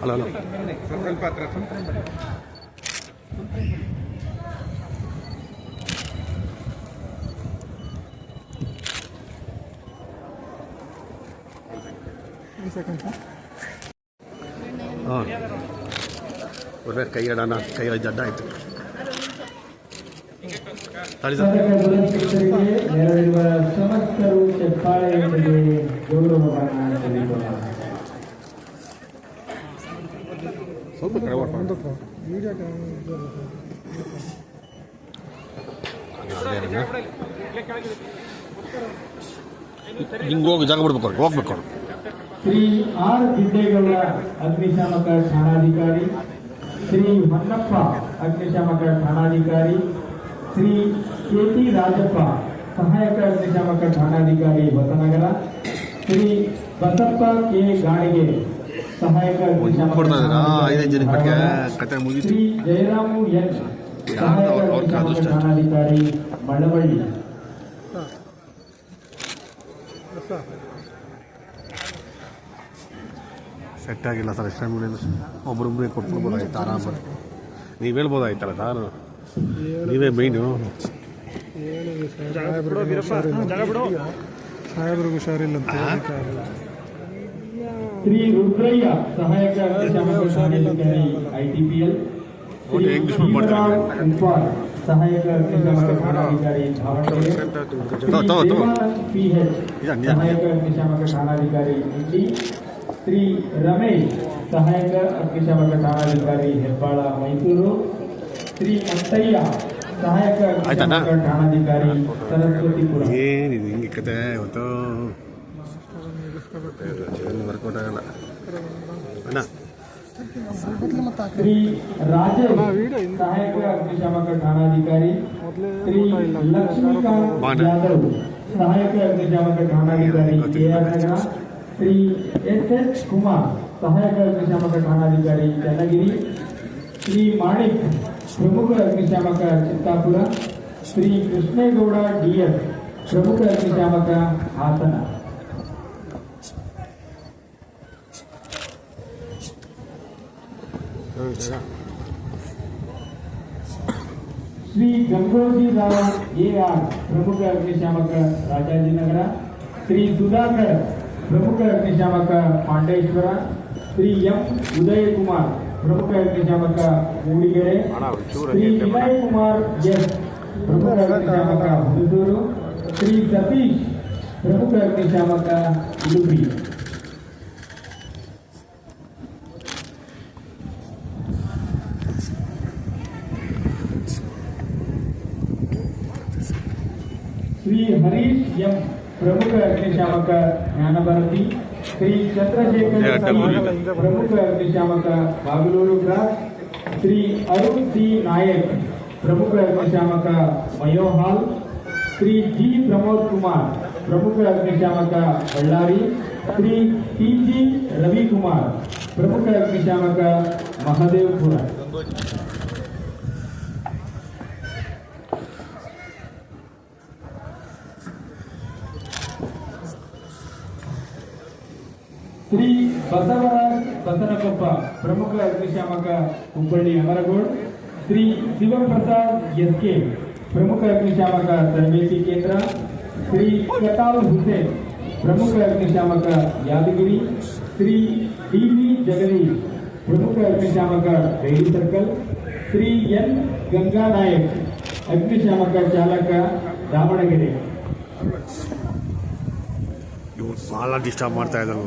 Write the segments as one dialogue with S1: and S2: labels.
S1: Hello
S2: ಸ್ವಲ್ಪ ಹತ್ರ
S1: ಹಾಂ ಒಳ್ಳೆ ಕೈ ಅಡೋಣ ಕೈ ಜಡ್ಡ ಆಯಿತು ತಳಿ ಸರ್
S3: ಸಮಸ್ತರು ಚಪ್ಪಾಳೆಯೊಂದಿಗೆ ಗೌರವವನ್ನು
S1: ಸ್ವಲ್ಪ ಕಡೆ ಹಿಂಗೆ ಹೋಗಿ ಜಾಗ ಬಿಡ್ಬೇಕು ಅವ್ರಿಗೆ ಹೋಗ್ಬೇಕು ಅವ್ರು
S3: ಶ್ರೀ ಆರ್ ಸಿದ್ದೇಗೌಡ ಅಗ್ನಿಶಾಮಕ ಠಾಣಾಧಿಕಾರಿ, ಶ್ರೀ ಹೊನ್ನಪ್ಪ ಅಗ್ನಿಶಾಮಕ ಠಾಣಾಧಿಕಾರಿ, ಶ್ರೀ ಕೆ.ಟಿ. ರಾಜಪ್ಪ ಸಹಾಯಕ ಅಗ್ನಿಶಾಮಕ ಠಾಣಾಧಿಕಾರಿ ಹೊಸನಗರ, ಶ್ರೀ ಬಸಪ್ಪ ಕೆ. ಗಾಣಿಗೆ ಸಹಾಯಕ ಅಗ್ನಿಶಾಮಕ ಶ್ರೀ ಜಯರಾಮು ಎನ್ ಸಹಾಯಕ ಅಗ್ನಿಶಾಮಕ ಠಾಣಾಧಿಕಾರಿ ಮಳವಳ್ಳಿ.
S1: ಸೆಟ್ ಆಗಿಲ್ಲ ಸರ್ ಎಷ್ಟು ಟೈಮ್ ಒಬ್ಬರೊಬ್ಬರೇ ಕೊಟ್ಬಿಡ್ಬೋದಾಯ್ತು ಆರಾಮಾಗಿ ನೀವು ಹೇಳ್ಬೋದಾಯ್ತಲ್ಲ ನಾನು ನೀವೇ ಮೈನು
S2: ಸಾಹೇಬ್ರಿಗೆ ಹುಷಾರಿಲ್ಲ
S3: ಶ್ರೀ ರುದ್ರಯ್ಯ ಸಹಾಯಕ ಠಾಣಾಧಿಕಾರಿ ITPL, ಸಹಾಯಕ ಅಗ್ನಿಶಾಮಕ ಠಾಣಾಧಿಕಾರಿ ದಾವಣಗೆರೆ, ಸಹಾಯಕ ಅಗ್ನಿಶಾಮಕ ಠಾಣಾಧಿಕಾರಿ ಇಂಡಿ, ಶ್ರೀ ರಮೇಶ್ ಸಹಾಯಕ ಅಗ್ನಿಶಾಮಕ ಠಾಣಾಧಿಕಾರಿ ಹೆಬ್ಬಾಳ ಮೈಸೂರು, ಶ್ರೀ ಅಂತಯ್ಯ ಸಹಾಯಕ ಅಗ್ನಿಶಾಮಕ ಠಾಣಾಧಿಕಾರಿ ಸರಸ್ವತಿಪುರ.
S1: ಏನಿದೆ ಹಿಂಗೆ ಕತೆ ಇವತ್ತು ವರ್ಕೌಟ್ ಆಗಲ್ಲ ಅಣ್ಣ.
S3: ಶ್ರೀ ರಾಜೇಶ್ ಸಹಾಯಕ ಅಗ್ನಿಶಾಮಕ ಠಾಣಾಧಿಕಾರಿ, ಶ್ರೀ ಲಕ್ಷ್ಮೀಕಾಂತ್ ಯಾದವ್ ಸಹಾಯಕ ಅಗ್ನಿಶಾಮಕ ಠಾಣಾಧಿಕಾರಿ KR ನಗರ, ಶ್ರೀ SS ಕುಮಾರ್ ಸಹಾಯಕ ಅಗ್ನಿಶಾಮಕ ಠಾಣಾಧಿಕಾರಿ ಚನ್ನಗಿರಿ, ಶ್ರೀ ಮಾಣಿಕ್ ಪ್ರಮುಖ ಅಗ್ನಿಶಾಮಕ ಚಿತ್ತಾಪುರ, ಶ್ರೀ ಕೃಷ್ಣೇಗೌಡ DS ಪ್ರಮುಖ ಅಗ್ನಿಶಾಮಕ ಹಾಸನ. ಶ್ರೀ ಗಂಗೋಜಿ ರಾವ್ AR ಪ್ರಮುಖ ಅಗ್ನಿಶಾಮಕ ರಾಜಾಜಿನಗರ, ಶ್ರೀ ಸುಧಾಕರ್ ಪ್ರಮುಖ ಅಗ್ನಿಶಾಮಕ ಪಾಂಡೇಶ್ವರ, ಶ್ರೀ ಎಂ ಉದಯಕುಮಾರ್ ಪ್ರಮುಖ ಅಗ್ನಿಶಾಮಕ ಮೂಡಿಗೆರೆ, ಶ್ರೀ ವಿನಯ್ ಕುಮಾರ್ ಎಸ್ ಪ್ರಮುಖ ಅಗ್ನಿಶಾಮಕ ಹುಣಸೂರು, ಶ್ರೀ ಸತೀಶ್ ಪ್ರಮುಖ ಅಗ್ನಿಶಾಮಕ ಉಡುಪಿ. ಶ್ರೀ ಹರೀಶ್ ಎಂ ಪ್ರಮುಖ ಅಗ್ನಿಶಾಮಕ ಜ್ಞಾನಭಾರತಿ, ಶ್ರೀ ಚಂದ್ರಶೇಖರ್ ಪ್ರಮುಖ ಅಗ್ನಿಶಾಮಕ ಬಾಗಲೂರು ಕ್ರಾಸ್, ಶ್ರೀ ಅರುಣ್ ಸಿ ನಾಯಕ್ ಪ್ರಮುಖ ಅಗ್ನಿಶಾಮಕ ಮಯೋಹಾಲ್, ಶ್ರೀ ಜಿ ಪ್ರಮೋದ್ ಕುಮಾರ್ ಪ್ರಮುಖ ಅಗ್ನಿಶಾಮಕ ಬಳ್ಳಾರಿ, ಶ್ರೀ TG ರವಿಕುಮಾರ್ ಪ್ರಮುಖ ಅಗ್ನಿಶಾಮಕ ಮಹದೇವಪುರ. ಶ್ರೀ ಬಸವರಾಜ್ ಬಸನಕೊಪ್ಪ ಪ್ರಮುಖ ಅಗ್ನಿಶಾಮಕ ಹುಬ್ಬಳ್ಳಿ ಅಮರಗೋಡ್, ಶ್ರೀ ಶಿವಪ್ರಸಾದ್ SK ಪ್ರಮುಖ ಅಗ್ನಿಶಾಮಕ ತರಬೇತಿ ಕೇಂದ್ರ, ಶ್ರೀ ಕತಾಲ್ ಹುಸೇನ್ ಪ್ರಮುಖ ಅಗ್ನಿಶಾಮಕ ಯಾದಗಿರಿ, ಶ್ರೀ DV ಜಗದೀಶ್ ಪ್ರಮುಖ ಅಗ್ನಿಶಾಮಕ ಡೈರಿ ಸರ್ಕಲ್, ಶ್ರೀ N ಗಂಗಾನಾಯಕ್ ಅಗ್ನಿಶಾಮಕ ಚಾಲಕ ದಾವಣಗೆರೆ.
S1: ಇವ್ರು ಭಾಳ ಡಿಸ್ಟರ್ಬ್ ಮಾಡ್ತಾ ಇದ್ದಾರೆ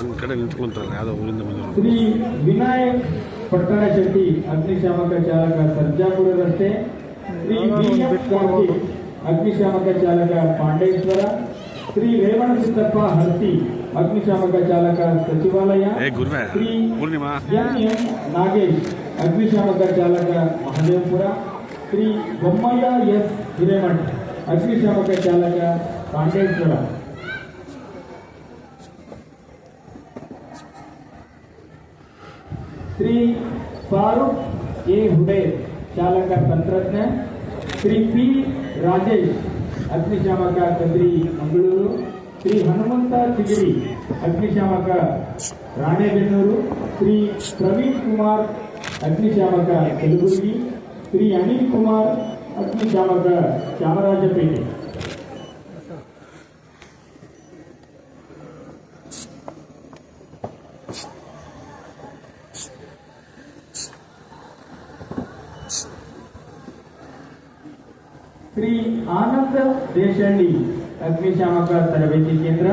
S1: ಒಂದು ಕಡೆ ನಿಂತ್ಕೊಂತಾರೆ ಯಾವುದೋ ಊರಿಂದ ಬಂದರು.
S3: ಶ್ರೀ ವಿನಾಯಕ್ ಪಟ್ಟಣ ಶೆಟ್ಟಿ ಅಗ್ನಿಶಾಮಕ ಚಾಲಕ ಸರ್ಜಾಪುರ ರಸ್ತೆ, ಶ್ರೀ BM ಕಾರ್ತಿಕ್ ಅಗ್ನಿಶಾಮಕ ಚಾಲಕ ಪಾಂಡೇಶ್ವರ, ಶ್ರೀ ರೇವಣಸಿದ್ದಪ್ಪ ಹರ್ತಿ ಅಗ್ನಿಶಾಮಕ ಚಾಲಕ ಸಚಿವಾಲಯ, ಶ್ರೀ NM ನಾಗೇಶ್ ಅಗ್ನಿಶಾಮಕ ಚಾಲಕ ಮಹದೇವಪುರ, ಶ್ರೀ ಬೊಮ್ಮಯ್ಯ S ಹಿರೇಮಠ್ ಅಗ್ನಿಶಾಮಕ ಚಾಲಕ ಪಾಂಡೇಶ್ವರ. ಶ್ರೀ ಫಾರೂಕ್ A ಹುಡೆ ಚಾಲಕ ತಂತ್ರಜ್ಞ, ಶ್ರೀ P ರಾಜೇಶ್ ಅಗ್ನಿಶಾಮಕ ಕದ್ರಿ ಮಂಗಳೂರು, ಶ್ರೀ ಹನುಮಂತ ಚಿಗಿರಿ ಅಗ್ನಿಶಾಮಕ ರಾಣೆಬೆನ್ನೂರು, ಶ್ರೀ ಪ್ರವೀಣ್ ಕುಮಾರ್ ಅಗ್ನಿಶಾಮಕ ಕಲಬುರಗಿ, ಶ್ರೀ ಅನಿಲ್ ಕುಮಾರ್ ಅಗ್ನಿಶಾಮಕ ಚಾಮರಾಜಪೇಟೆ. ಶ್ರೀ ಆನಂದ ದೇಶಹಳ್ಳಿ ಅಗ್ನಿಶಾಮಕ ತರಬೇತಿ ಕೇಂದ್ರ,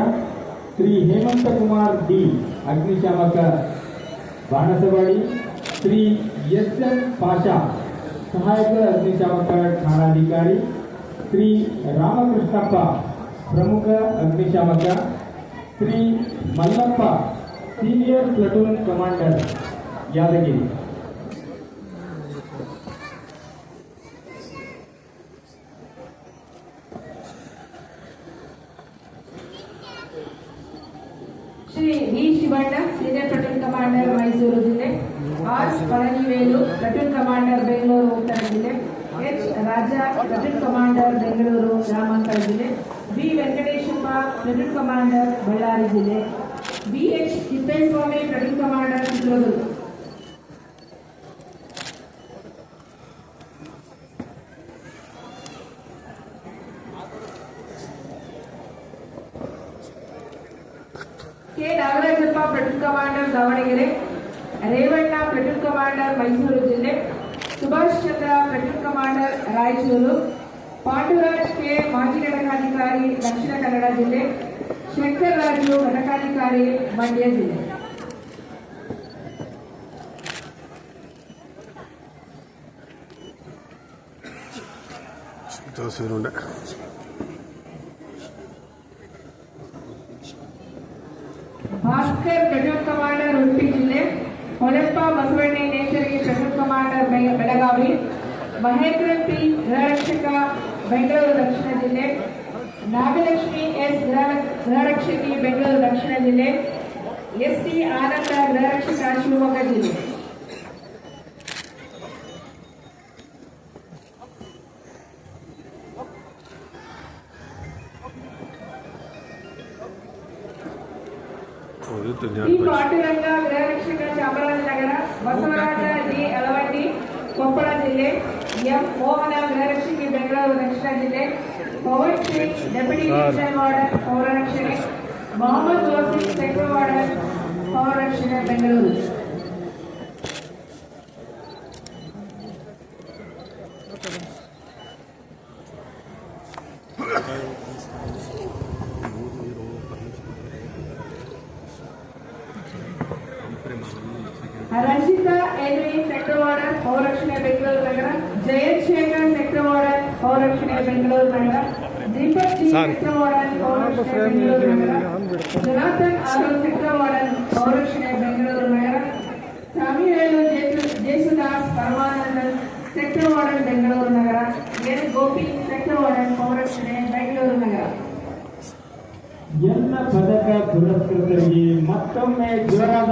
S3: ಶ್ರೀ ಹೇಮಂತ ಕುಮಾರ್ ಡಿ ಅಗ್ನಿಶಾಮಕ ಬಾಣಸವಾಡಿ, ಶ್ರೀ ಎಸ್ ಎಂ ಪಾಷಾ ಸಹಾಯಕ ಅಗ್ನಿಶಾಮಕ ಠಾಣಾಧಿಕಾರಿ, ಶ್ರೀ ರಾಮಕೃಷ್ಣಪ್ಪ ಪ್ರಮುಖ ಅಗ್ನಿಶಾಮಕ, Shri Mallappa senior platoon commander Yadagiri.
S4: Shri V Shivanna senior platoon commander Mysuru ಜಿಲ್ಲೆ, R Palanivelu platoon commander Bengaluru ಉತ್ತರ ಜಿಲ್ಲೆ, H Raja platoon commander Bengaluru ಗ್ರಾಮಾಂತರ ಜಿಲ್ಲೆ, B Venkateshappa platoon commander Ballari ಜಿಲ್ಲೆ, B H Thippeswamy platoon commander Chitradurga. K Nagarajappa platoon commander Davanagere, Revanna platoon commander Mysuru ಜಿಲ್ಲೆ, Subhash Chandra platoon commander Raichur, ಪಾಂಡುರಾಜ್ K ಮಾಜಿ ಘಟಕಾಧಿಕಾರಿ ದಕ್ಷಿಣ ಕನ್ನಡ ಜಿಲ್ಲೆ, ಶಂಕರ್ ರಾಜು ಘಟಕಾಧಿಕಾರಿ ಮಂಡ್ಯ ಜಿಲ್ಲೆ. ಭಾಸ್ಕರ್ ಪ್ಲಟೂನ್ ಕಮಾಂಡರ್ ಉಡುಪಿ ಜಿಲ್ಲೆ, Holeppa Basavanna Nesarige platoon commander Belagavi, Mahendra P ಗೃಹರಕ್ಷಕ ಬೆಂಗಳೂರು ದಕ್ಷಿಣ ಜಿಲ್ಲೆ, ನಾಗಲಕ್ಷ್ಮಿ ಎಸ್ ಗೃಹರಕ್ಷಕಿ ಬೆಂಗಳೂರು ದಕ್ಷಿಣ ಜಿಲ್ಲೆ, ಎಸ್ ಟಿ ಆನಂದ ಗೃಹರಕ್ಷಕ ಶಿವಮೊಗ್ಗ ಜಿಲ್ಲೆ. ಡಿ ಪಾಂಡುರಂಗ ಗೃಹರಕ್ಷಕ ಚಾಮರಾಜನಗರ, ಬಸವರಾಜ ಡಿ ಅಳವಂಡಿ ಕೊಪ್ಪಳ ಜಿಲ್ಲೆ, ಎಂ ಮೋಹನ ಗೃಹರಕ್ಷಕಿ ಬೆಂಗಳೂರು ದಕ್ಷಿಣ ಜಿಲ್ಲೆ, Pavan Singh deputy division warden ಪೌರರಕ್ಷಣೆ, ಮೊಹಮ್ಮದ್ ವಾಸಿಫ್ ಸೆಕ್ಟರ್ ವಾರ್ಡನ್ ಪೌರರಕ್ಷಣೆ Bengaluru. Ranjitha N V sector warden ಪೌರರಕ್ಷಣೆ ಬೆಂಗಳೂರು ನಗರ, ಜಯಂತ್ ಶೇಖರ್ ಸೆಕ್ಟರ್ ವಾರ್ಡನ್ ಪೌರರಕ್ಷಣೆ ಬೆಂಗಳೂರು ನಗರ, ದೀಪಕ್ ಜಿ ಸೆಕ್ಟರ್ ವಾರ್ಡನ್ ಪೌರರಕ್ಷಣೆ ಬೆಂಗಳೂರು ನಗರ, ಜನಾರ್ದನ್ ಆರೋಲ್ ಸೆಕ್ಟರ್ ವಾರ್ಡನ್ ಪೌರರಕ್ಷಣೆ ಬೆಂಗಳೂರು ನಗರ, ಸ್ವಾಮಿವೇಲು ಜೇಸುದಾಸ್ ಪರಮಾನಂದನ್ ಸೆಕ್ಟರ್ ವಾರ್ಡನ್ ಬೆಂಗಳೂರು ನಗರ, ಎನ್ ಗೋಪಿ ಸೆಕ್ಟರ್ ವಾರ್ಡನ್ ಪೌರರಕ್ಷಣೆ ಬೆಂಗಳೂರು ನಗರ.
S3: ಎಲ್ಲ ಪದಕ ಪುರಸ್ಕೃತರಿಗೆ ಮತ್ತೊಮ್ಮೆ ಜೋರಾದ